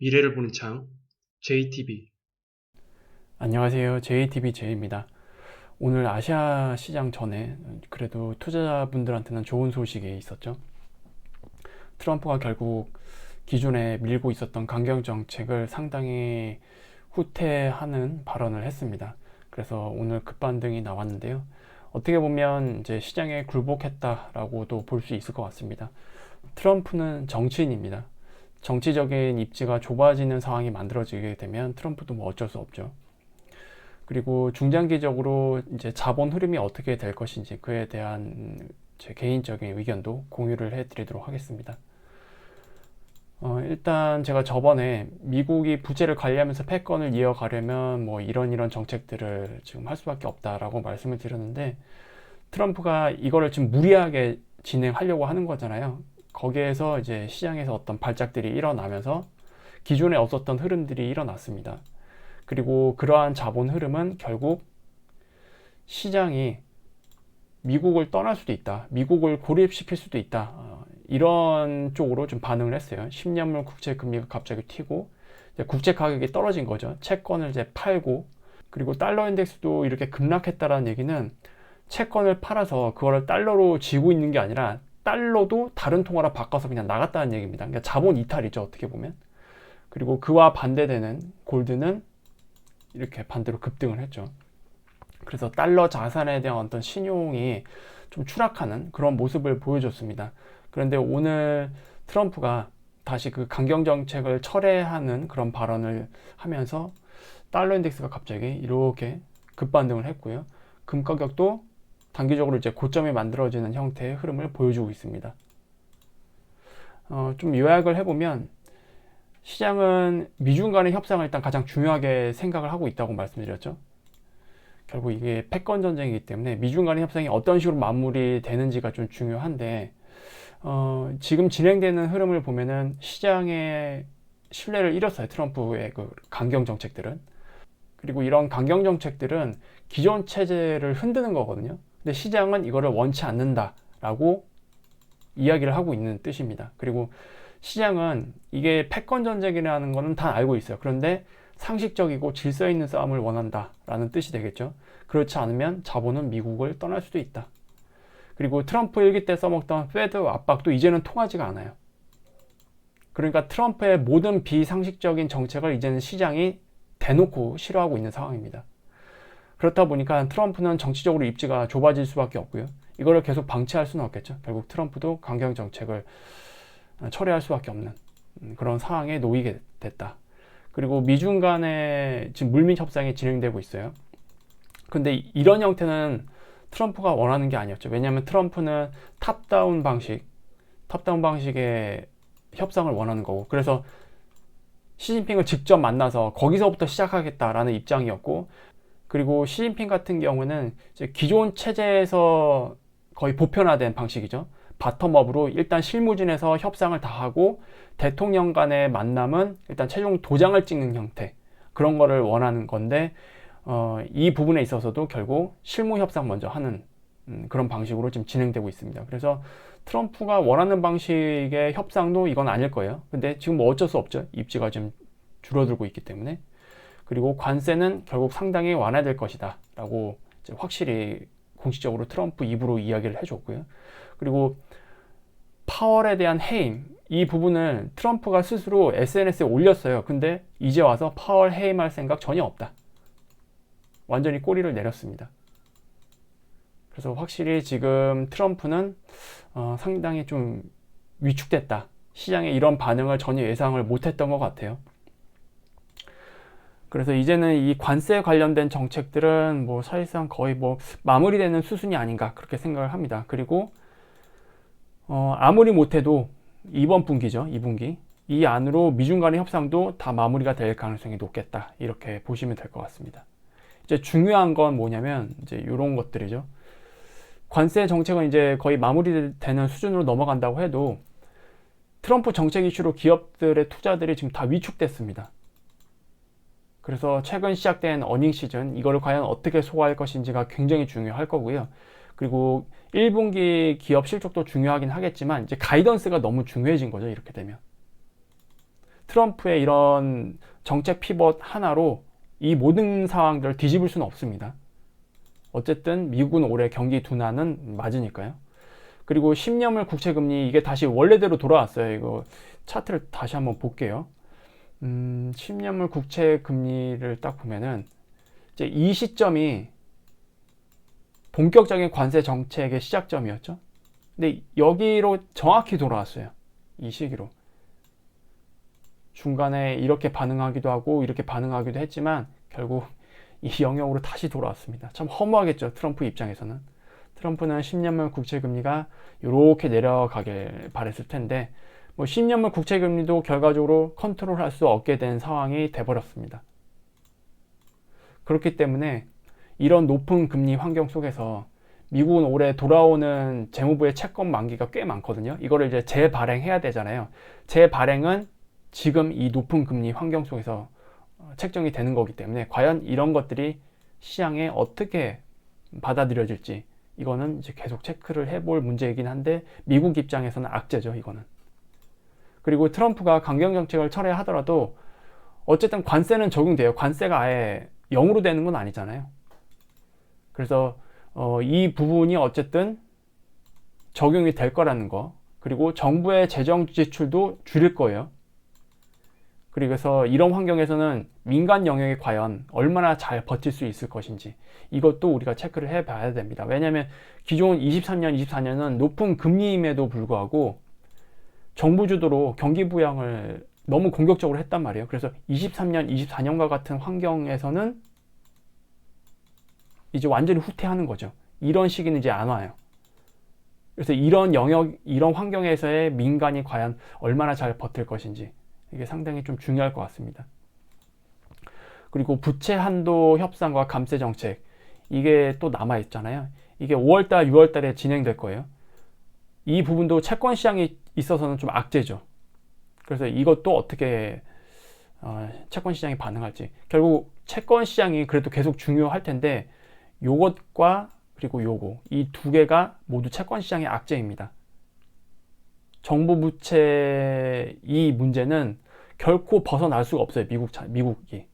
미래를 보는 창, JTB. 안녕하세요. JTB 제이입니다. 오늘 아시아 시장 전에 그래도 투자자분들한테는 좋은 소식이 있었죠. 트럼프가 결국 기존에 밀고 있었던 강경 정책을 상당히 후퇴하는 발언을 했습니다. 그래서 오늘 급반등이 나왔는데요. 어떻게 보면 이제 시장에 굴복했다라고도 볼 수 있을 것 같습니다. 트럼프는 정치인입니다. 정치적인 입지가 좁아지는 상황이 만들어지게 되면 트럼프도 뭐 어쩔 수 없죠. 그리고 중장기적으로 이제 자본 흐름이 어떻게 될 것인지 그에 대한 제 개인적인 의견도 공유를 해드리도록 하겠습니다. 일단 제가 저번에 미국이 부채를 관리하면서 패권을 이어가려면 뭐 이런 정책들을 지금 할 수밖에 없다라고 말씀을 드렸는데, 트럼프가 이거를 지금 무리하게 진행하려고 하는 거잖아요. 거기에서 이제 시장에서 어떤 발작들이 일어나면서 기존에 없었던 흐름들이 일어났습니다. 그리고 그러한 자본 흐름은 결국 시장이 미국을 떠날 수도 있다, 미국을 고립시킬 수도 있다, 이런 쪽으로 좀 반응을 했어요. 10년물 국채 금리가 갑자기 튀고 국채 가격이 떨어진 거죠. 채권을 이제 팔고, 그리고 달러 인덱스도 이렇게 급락했다라는 얘기는 채권을 팔아서 그거를 달러로 쥐고 있는 게 아니라 달러도 다른 통화로 바꿔서 그냥 나갔다는 얘기입니다. 그러니까 자본 이탈이죠, 어떻게 보면. 그리고 그와 반대되는 골드는 이렇게 반대로 급등을 했죠. 그래서 달러 자산에 대한 어떤 신용이 좀 추락하는 그런 모습을 보여줬습니다. 그런데 오늘 트럼프가 다시 그 강경 정책을 철회하는 그런 발언을 하면서 달러 인덱스가 갑자기 이렇게 급반등을 했고요. 금 가격도 단기적으로 이제 고점이 만들어지는 형태의 흐름을 보여주고 있습니다. 좀 요약을 해보면, 시장은 미중 간의 협상을 일단 가장 중요하게 생각을 하고 있다고 말씀드렸죠. 결국 이게 패권 전쟁이기 때문에 미중 간의 협상이 어떤 식으로 마무리되는지가 좀 중요한데, 지금 진행되는 흐름을 보면은 시장의 신뢰를 잃었어요, 트럼프의 그 강경 정책들은. 그리고 이런 강경 정책들은 기존 체제를 흔드는 거거든요. 근데 시장은 이거를 원치 않는다라고 이야기를 하고 있는 뜻입니다. 그리고 시장은 이게 패권 전쟁이라는 거는 다 알고 있어요. 그런데 상식적이고 질서 있는 싸움을 원한다라는 뜻이 되겠죠. 그렇지 않으면 자본은 미국을 떠날 수도 있다. 그리고 트럼프 일기 때 써먹던 페드 압박도 이제는 통하지가 않아요. 그러니까 트럼프의 모든 비상식적인 정책을 이제는 시장이 대놓고 싫어하고 있는 상황입니다. 그렇다 보니까 트럼프는 정치적으로 입지가 좁아질 수밖에 없고요. 이거를 계속 방치할 수는 없겠죠. 결국 트럼프도 강경 정책을 철회할 수밖에 없는 그런 상황에 놓이게 됐다. 그리고 미중 간에 지금 물밑 협상이 진행되고 있어요. 근데 이런 형태는 트럼프가 원하는 게 아니었죠. 왜냐하면 트럼프는 탑다운 방식의 협상을 원하는 거고, 그래서 시진핑을 직접 만나서 거기서부터 시작하겠다라는 입장이었고, 그리고 시진핑 같은 경우는 이제 기존 체제에서 거의 보편화된 방식이죠. 바텀업으로 일단 실무진에서 협상을 다 하고 대통령 간의 만남은 일단 최종 도장을 찍는 형태, 그런 거를 원하는 건데, 이 부분에 있어서도 결국 실무 협상 먼저 하는 그런 방식으로 지금 진행되고 있습니다. 그래서 트럼프가 원하는 방식의 협상도 이건 아닐 거예요. 근데 지금 뭐 어쩔 수 없죠. 입지가 지금 줄어들고 있기 때문에. 그리고 관세는 결국 상당히 완화될 것이다 라고 확실히 공식적으로 트럼프 입으로 이야기를 해줬고요. 그리고 파월에 대한 해임, 이 부분을 트럼프가 스스로 SNS에 올렸어요. 근데 이제 와서 파월 해임할 생각 전혀 없다, 완전히 꼬리를 내렸습니다. 그래서 확실히 지금 트럼프는 상당히 좀 위축됐다, 시장의 이런 반응을 전혀 예상을 못했던 것 같아요. 그래서 이제는 이 관세 관련된 정책들은 뭐 사실상 거의 뭐 마무리되는 수준이 아닌가 그렇게 생각을 합니다. 그리고 아무리 못해도 이번 분기죠, 2분기 이 안으로 미중 간의 협상도 다 마무리가 될 가능성이 높겠다, 이렇게 보시면 될 것 같습니다. 이제 중요한 건 뭐냐면 이제 이런 것들이죠. 관세 정책은 이제 거의 마무리되는 수준으로 넘어간다고 해도 트럼프 정책 이슈로 기업들의 투자들이 지금 다 위축됐습니다. 그래서 최근 시작된 어닝 시즌, 이거를 과연 어떻게 소화할 것인지가 굉장히 중요할 거고요. 그리고 1분기 기업 실적도 중요하긴 하겠지만 이제 가이던스가 너무 중요해진 거죠, 이렇게 되면. 트럼프의 이런 정책 피벗 하나로 이 모든 상황들을 뒤집을 수는 없습니다. 어쨌든 미국은 올해 경기 둔화는 맞으니까요. 그리고 10년물 국채금리 이게 다시 원래대로 돌아왔어요. 이거 차트를 다시 한번 볼게요. 10년물 국채금리를 딱 보면은 이제 이 시점이 본격적인 관세 정책의 시작점이었죠. 근데 여기로 정확히 돌아왔어요. 이 시기로. 중간에 이렇게 반응하기도 하고 이렇게 반응하기도 했지만 결국 이 영역으로 다시 돌아왔습니다. 참 허무하겠죠. 트럼프 입장에서는. 트럼프는 10년물 국채금리가 이렇게 내려가길 바랬을 텐데 뭐 10년물 국채금리도 결과적으로 컨트롤할 수 없게 된 상황이 돼버렸습니다. 그렇기 때문에 이런 높은 금리 환경 속에서 미국은 올해 돌아오는 재무부의 채권 만기가 꽤 많거든요. 이거를 이제 재발행해야 되잖아요. 재발행은 지금 이 높은 금리 환경 속에서 책정이 되는 거기 때문에 과연 이런 것들이 시장에 어떻게 받아들여질지 이거는 이제 계속 체크를 해볼 문제이긴 한데 미국 입장에서는 악재죠, 이거는. 그리고 트럼프가 강경 정책을 철회하더라도 어쨌든 관세는 적용돼요. 관세가 아예 0으로 되는 건 아니잖아요. 그래서 이 부분이 어쨌든 적용이 될 거라는 거, 그리고 정부의 재정 지출도 줄일 거예요. 그래서 이런 환경에서는 민간 영역이 과연 얼마나 잘 버틸 수 있을 것인지 이것도 우리가 체크를 해봐야 됩니다. 왜냐하면 기존 23년, 24년은 높은 금리임에도 불구하고 정부 주도로 경기 부양을 너무 공격적으로 했단 말이에요. 그래서 23년, 24년과 같은 환경에서는 이제 완전히 후퇴하는 거죠. 이런 시기는 이제 안 와요. 그래서 이런 영역, 이런 환경에서의 민간이 과연 얼마나 잘 버틸 것인지 이게 상당히 좀 중요할 것 같습니다. 그리고 부채 한도 협상과 감세 정책 이게 또 남아 있잖아요. 이게 5월달, 6월달에 진행될 거예요. 이 부분도 채권 시장이 있어서는 좀 악재죠. 그래서 이것도 어떻게 채권 시장이 반응할지. 결국 채권 시장이 그래도 계속 중요할 텐데 요것과 그리고 요거 이 두 개가 모두 채권 시장의 악재입니다. 정부 부채 이 문제는 결코 벗어날 수가 없어요. 미국이.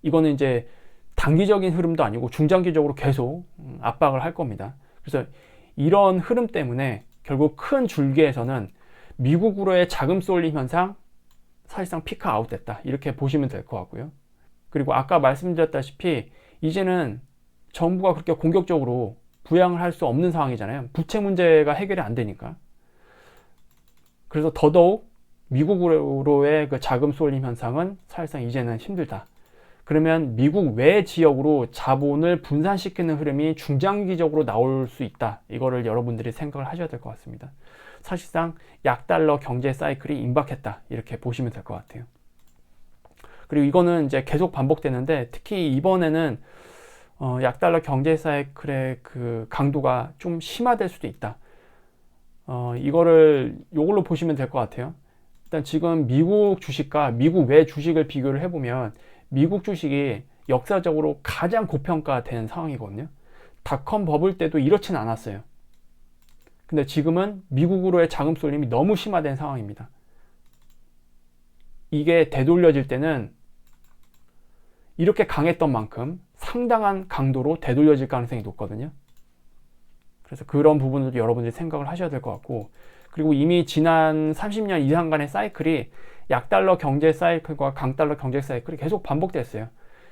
이거는 이제 단기적인 흐름도 아니고 중장기적으로 계속 압박을 할 겁니다. 그래서 이런 흐름 때문에 결국 큰 줄기에서는 미국으로의 자금 쏠림 현상 사실상 피크 아웃 됐다. 이렇게 보시면 될 것 같고요. 그리고 아까 말씀드렸다시피 이제는 정부가 그렇게 공격적으로 부양을 할 수 없는 상황이잖아요. 부채 문제가 해결이 안 되니까. 그래서 더더욱 미국으로의 그 자금 쏠림 현상은 사실상 이제는 힘들다. 그러면 미국 외 지역으로 자본을 분산시키는 흐름이 중장기적으로 나올 수 있다. 이거를 여러분들이 생각을 하셔야 될 것 같습니다. 사실상 약달러 경제 사이클이 임박했다. 이렇게 보시면 될 것 같아요. 그리고 이거는 이제 계속 반복되는데 특히 이번에는 약달러 경제 사이클의 그 강도가 좀 심화될 수도 있다. 요걸로 보시면 될 것 같아요. 일단 지금 미국 주식과 미국 외 주식을 비교를 해보면 미국 주식이 역사적으로 가장 고평가된 상황이거든요. 닷컴 버블 때도 이렇진 않았어요. 근데 지금은 미국으로의 자금 쏠림이 너무 심화된 상황입니다. 이게 되돌려질 때는 이렇게 강했던 만큼 상당한 강도로 되돌려질 가능성이 높거든요. 그래서 그런 부분도 여러분들이 생각을 하셔야 될 것 같고, 그리고 이미 지난 30년 이상간의 사이클이 약달러 경제 사이클과 강달러 경제 사이클이 계속 반복됐어요.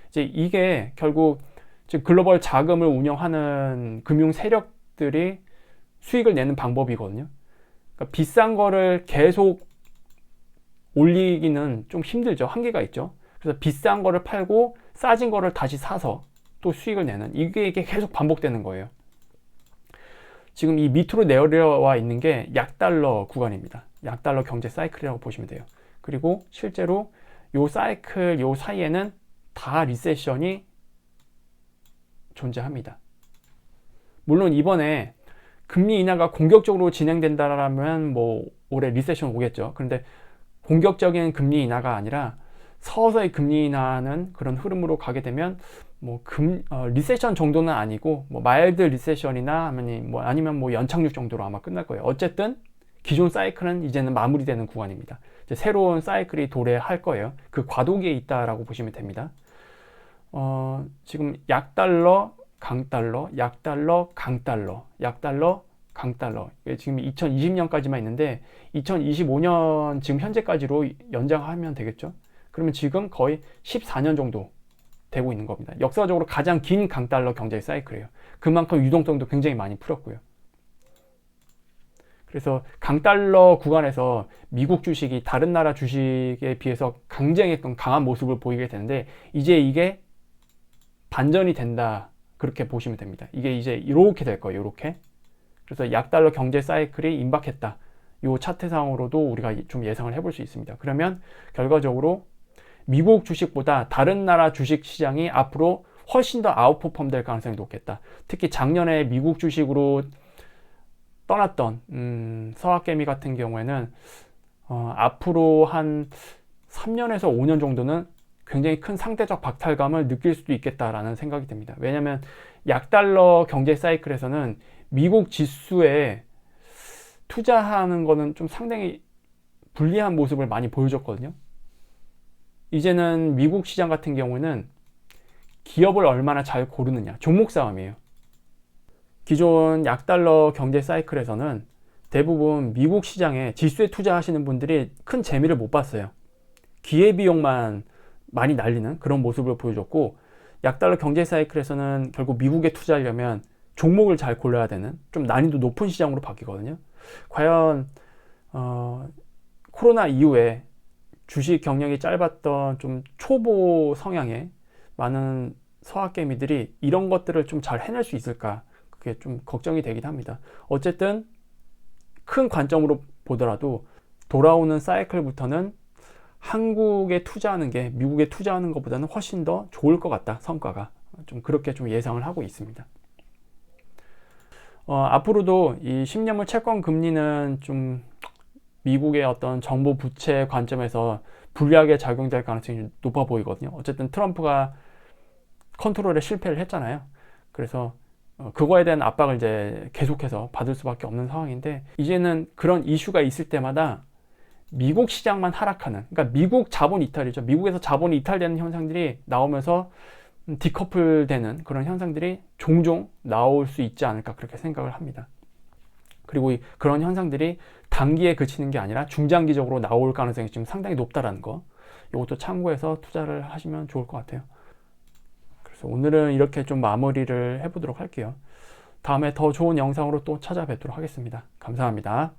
이제 이게 결국 지금 글로벌 자금을 운영하는 금융 세력들이 수익을 내는 방법이거든요. 그러니까 비싼 거를 계속 올리기는 좀 힘들죠. 한계가 있죠. 그래서 비싼 거를 팔고 싸진 거를 다시 사서 또 수익을 내는 이게 계속 반복되는 거예요. 지금 이 밑으로 내려와 있는 게 약달러 구간입니다. 약달러 경제 사이클이라고 보시면 돼요. 그리고 실제로 요 사이클 요 사이에는 다 리세션이 존재합니다. 물론 이번에 금리 인하가 공격적으로 진행된다라면 뭐 올해 리세션 오겠죠. 그런데 공격적인 금리 인하가 아니라 서서히 금리 인하는 그런 흐름으로 가게 되면 뭐 리세션 정도는 아니고 뭐 마일드 리세션이나 아니면 뭐 연착륙 정도로 아마 끝날 거예요. 어쨌든 기존 사이클은 이제는 마무리되는 구간입니다. 이제 새로운 사이클이 도래할 거예요. 그 과도기에 있다라고 보시면 됩니다. 지금 약달러, 강달러, 약달러, 강달러, 약달러, 강달러. 이게 지금 2020년까지만 있는데 2025년 지금 현재까지로 연장하면 되겠죠. 그러면 지금 거의 14년 정도 되고 있는 겁니다. 역사적으로 가장 긴 강달러 경제 사이클이에요. 그만큼 유동성도 굉장히 많이 풀었고요. 그래서 강달러 구간에서 미국 주식이 다른 나라 주식에 비해서 강쟁했던 강한 모습을 보이게 되는데 이제 이게 반전이 된다. 그렇게 보시면 됩니다. 이게 이제 이렇게 될 거예요. 이렇게. 그래서 약달러 경제 사이클이 임박했다. 이 차트상으로도 우리가 좀 예상을 해볼 수 있습니다. 그러면 결과적으로 미국 주식보다 다른 나라 주식 시장이 앞으로 훨씬 더 아웃퍼폼 될 가능성이 높겠다. 특히 작년에 미국 주식으로 떠났던 서학개미 같은 경우에는 앞으로 한 3년에서 5년 정도는 굉장히 큰 상대적 박탈감을 느낄 수도 있겠다라는 생각이 듭니다. 왜냐하면 약달러 경제 사이클에서는 미국 지수에 투자하는 거는 좀 상당히 불리한 모습을 많이 보여줬거든요. 이제는 미국 시장 같은 경우는 기업을 얼마나 잘 고르느냐, 종목 싸움이에요. 기존 약달러 경제 사이클에서는 대부분 미국 시장에 지수에 투자하시는 분들이 큰 재미를 못 봤어요. 기회비용만 많이 날리는 그런 모습을 보여줬고, 약달러 경제 사이클에서는 결국 미국에 투자하려면 종목을 잘 골라야 되는 좀 난이도 높은 시장으로 바뀌거든요. 과연 코로나 이후에 주식 경력이 짧았던 좀 초보 성향의 많은 서학개미들이 이런 것들을 좀 잘 해낼 수 있을까, 그게 좀 걱정이 되긴 합니다. 어쨌든 큰 관점으로 보더라도 돌아오는 사이클부터는 한국에 투자하는 게 미국에 투자하는 것보다는 훨씬 더 좋을 것 같다. 성과가 좀 그렇게 좀 예상을 하고 있습니다. 앞으로도 이 10년물 채권 금리는 좀 미국의 어떤 정부 부채 관점에서 불리하게 작용될 가능성이 높아 보이거든요. 어쨌든 트럼프가 컨트롤에 실패를 했잖아요. 그래서 그거에 대한 압박을 이제 계속해서 받을 수밖에 없는 상황인데, 이제는 그런 이슈가 있을 때마다 미국 시장만 하락하는, 그러니까 미국 자본 이탈이죠. 미국에서 자본이 이탈되는 현상들이 나오면서 디커플되는 그런 현상들이 종종 나올 수 있지 않을까, 그렇게 생각을 합니다. 그리고 그런 현상들이 단기에 그치는 게 아니라 중장기적으로 나올 가능성이 지금 상당히 높다라는 거, 이것도 참고해서 투자를 하시면 좋을 것 같아요. 그래서 오늘은 이렇게 좀 마무리를 해보도록 할게요. 다음에 더 좋은 영상으로 또 찾아뵙도록 하겠습니다. 감사합니다.